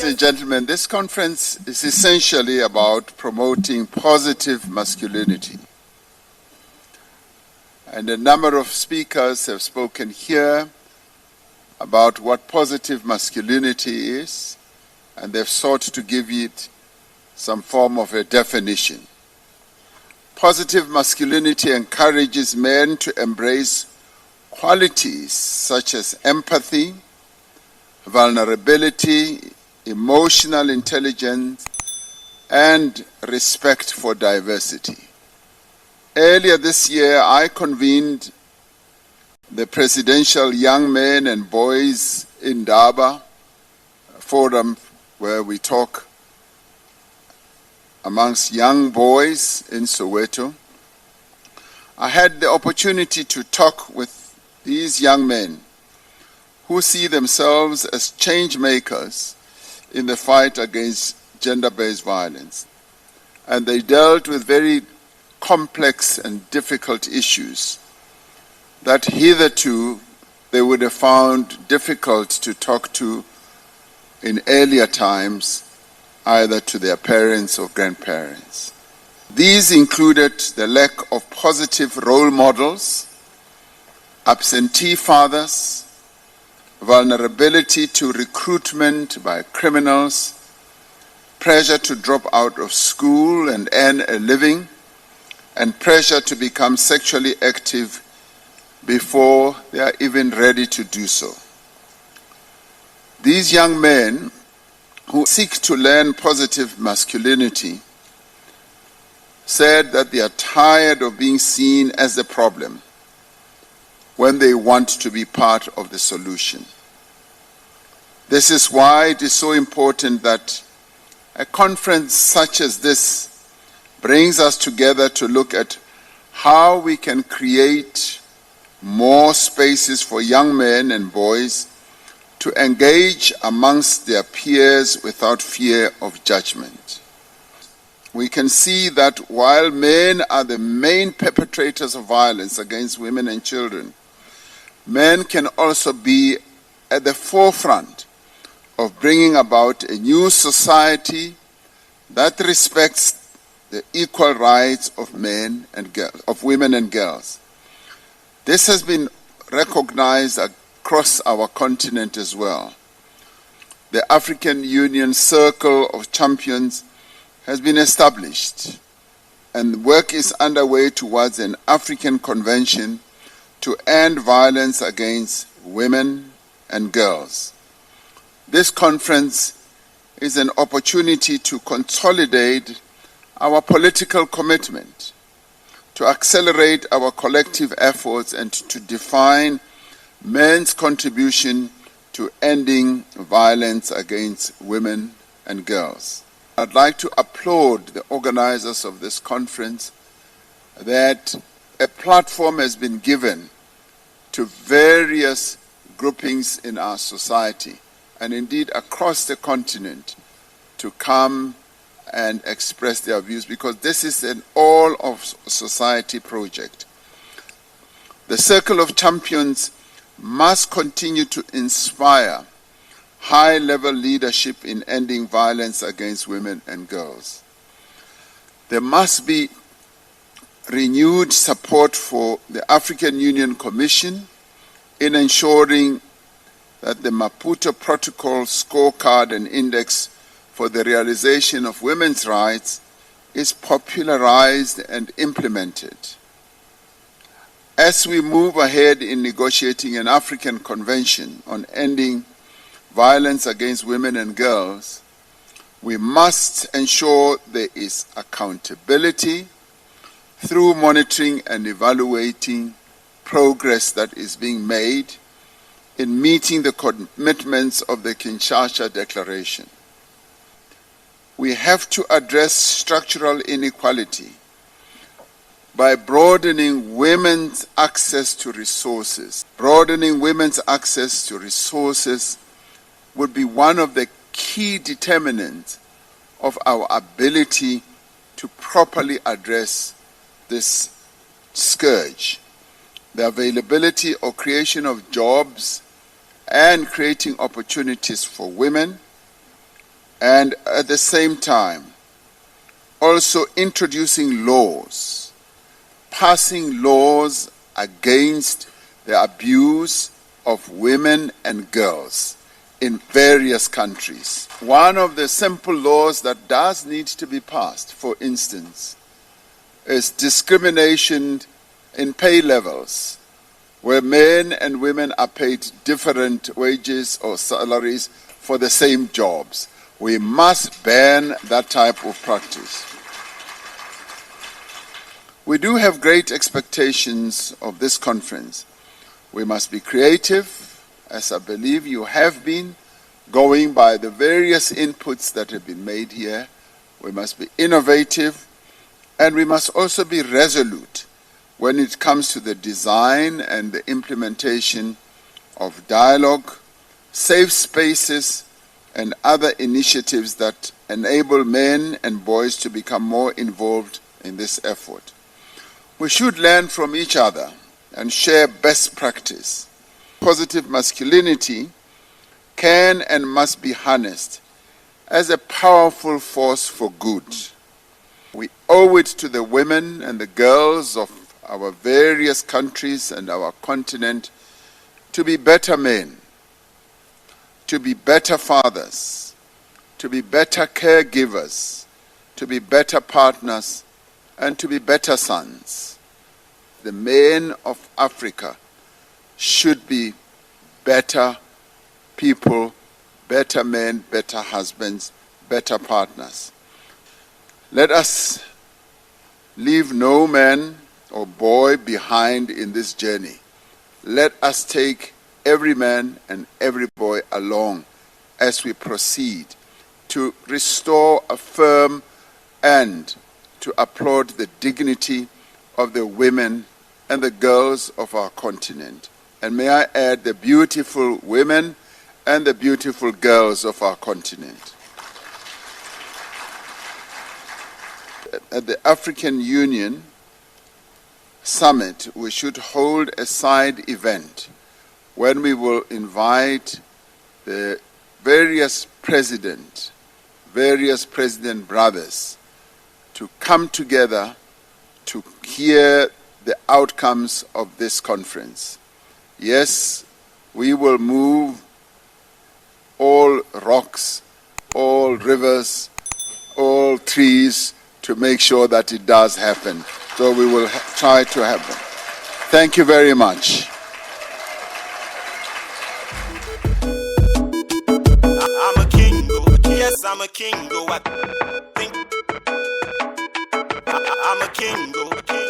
and gentlemen, this conference is essentially about promoting positive masculinity. And a number of speakers have spoken here about what positive masculinity is, and they've sought to give it some form of a definition. Positive masculinity encourages men to embrace qualities such as empathy, vulnerability, emotional intelligence, and respect for diversity. Earlier this year, I convened the Presidential Young Men and Boys in Daba forum where we talk amongst young boys in Soweto. I had the opportunity to talk with these young men who see themselves as change makers in the fight against gender-based violence. And they dealt with very complex and difficult issues that hitherto they would have found difficult to talk to in earlier times, either to their parents or grandparents. These included the lack of positive role models, absentee fathers, vulnerability to recruitment by criminals, pressure to drop out of school and earn a living, and pressure to become sexually active before they are even ready to do so. These young men who seek to learn positive masculinity said that they are tired of being seen as the problem when they want to be part of the solution. This is why it is so important that a conference such as this brings us together to look at how we can create more spaces for young men and boys to engage amongst their peers without fear of judgment. We can see that while men are the main perpetrators of violence against women and children, men can also be at the forefront of bringing about a new society that respects the equal rights of men and girls, of women and girls. This has been recognized across our continent as well. The African Union Circle of Champions has been established, and work is underway towards an African convention to end violence against women and girls. This conference is an opportunity to consolidate our political commitment, to accelerate our collective efforts, and to define men's contribution to ending violence against women and girls. I'd like to applaud the organizers of this conference that a platform has been given to various groupings in our society and indeed across the continent to come and express their views, because this is an all-of-society project. The Circle of Champions must continue to inspire high-level leadership in ending violence against women and girls. There must be renewed support for the African Union Commission in ensuring that the Maputo Protocol scorecard and index for the realization of women's rights is popularized and implemented. As we move ahead in negotiating an African Convention on ending violence against women and girls, we must ensure there is accountability through monitoring and evaluating progress that is being made in meeting the commitments of the Kinshasa Declaration. We have to address structural inequality by broadening women's access to resources. Broadening women's access to resources would be one of the key determinants of our ability to properly address this scourge. The availability or creation of jobs and creating opportunities for women and at the same time also introducing laws, passing laws against the abuse of women and girls in various countries. One of the simple laws that does need to be passed, for instance, is discrimination in pay levels, where men and women are paid different wages or salaries for the same jobs. We must ban that type of practice. We do have great expectations of this conference. We must be creative, as I believe you have been, going by the various inputs that have been made here. We must be innovative, and we must also be resolute when it comes to the design and the implementation of dialogue, safe spaces, and other initiatives that enable men and boys to become more involved in this effort. We should learn from each other and share best practice. Positive masculinity can and must be harnessed as a powerful force for good. We owe it to the women and the girls of our various countries and our continent to be better men, to be better fathers, to be better caregivers, to be better partners, and to be better sons. The men of Africa should be better people, better men, better husbands, better partners. Let us leave no man or boy behind in this journey. Let us take every man and every boy along as we proceed to restore, affirm, and to applaud the dignity of the women and the girls of our continent. And may I add, the beautiful women and the beautiful girls of our continent. At the African Union Summit, we should hold a side event when we will invite the various president brothers to come together to hear the outcomes of this conference. Yes, we will move all rocks, all rivers, all trees to make sure that it does happen. So we will try to happen. Thank you very much. I'm a king, yes, I'm a king. I'm a king.